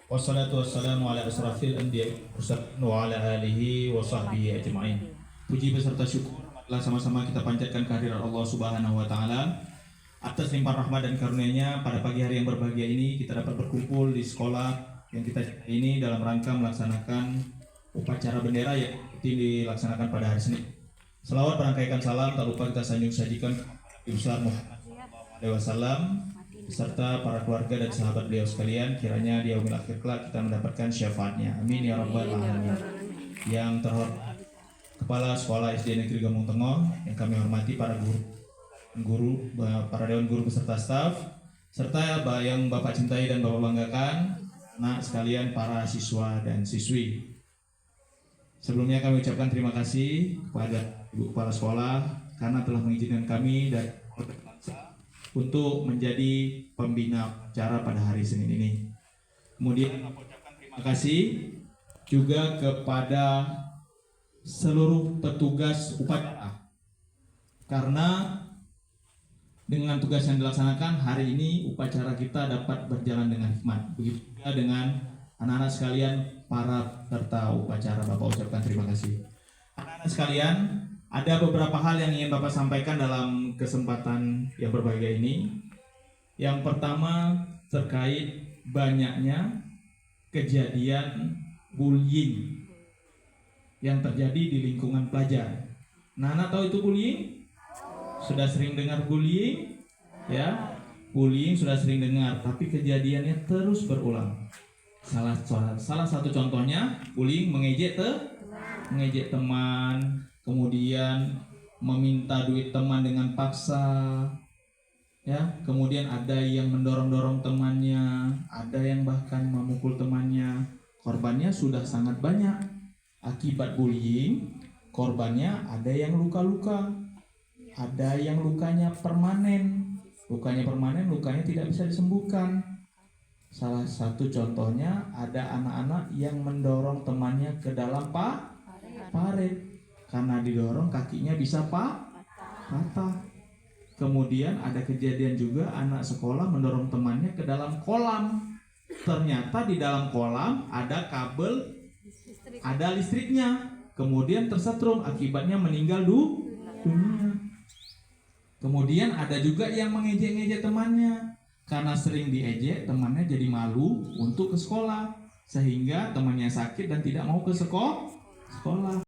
Wassalatu wassalamu ala asrafil anbiya'i wa ala alihi wa sahbihi ajma'in. Puji beserta syukur adalah sama-sama kita panjatkan kehadirat Allah Subhanahu wa taala atas limpahan rahmat dan karunia-Nya. Pada pagi hari yang berbahagia ini kita dapat berkumpul di sekolah yang kita ini dalam rangka melaksanakan upacara bendera yang dilaksanakan pada hari Senin. Selawat berangkaikan salam tak lupa kita sanjung sajikan Nabi besar Muhammad SAW beserta para keluarga dan sahabat beliau sekalian, kiranya di yaumil akhir kelak kita mendapatkan syafaatnya. Amin ya rabbal alamin. Yang terhormat Kepala Sekolah SD Negeri Gamung Tengah, yang kami hormati para guru, para dewan guru beserta staf, serta yang Bapak cintai dan Bapak banggakan, anak sekalian para siswa dan siswi. Sebelumnya kami ucapkan terima kasih kepada Ibu Kepala Sekolah karena telah mengizinkan kami dan untuk menjadi pembina acara pada hari Senin ini. Kemudian mengucapkan terima kasih juga kepada seluruh petugas upacara, karena dengan tugas yang dilaksanakan hari ini upacara kita dapat berjalan dengan hikmat. Begitu juga dengan anak-anak sekalian para peserta upacara. Bapak ucapkan terima kasih. Anak-anak sekalian, ada beberapa hal yang ingin Bapak sampaikan dalam kesempatan yang berbahagia ini. Yang pertama terkait banyaknya kejadian bullying yang terjadi di lingkungan pelajar. Nah, anak tahu itu bullying? Sudah sering dengar bullying? Ya, bullying sudah sering dengar, tapi kejadiannya terus berulang. Salah satu contohnya bullying mengejek teman, kemudian meminta duit teman dengan paksa, ya. Kemudian ada yang mendorong-dorong temannya, ada yang bahkan memukul temannya. Korbannya sudah sangat banyak. Akibat bullying, korbannya ada yang luka-luka, ada yang lukanya permanen. Lukanya tidak bisa disembuhkan. Salah satu contohnya ada anak-anak yang mendorong temannya ke dalam parit. Karena didorong kakinya bisa patah. Kemudian ada kejadian juga anak sekolah mendorong temannya ke dalam kolam. Ternyata di dalam kolam ada kabel, ada listriknya. Kemudian tersetrum, akibatnya meninggal dunia. Kemudian ada juga yang mengejek-ngejek temannya. Karena sering diejek, temannya jadi malu untuk ke sekolah, sehingga temannya sakit dan tidak mau ke sekolah.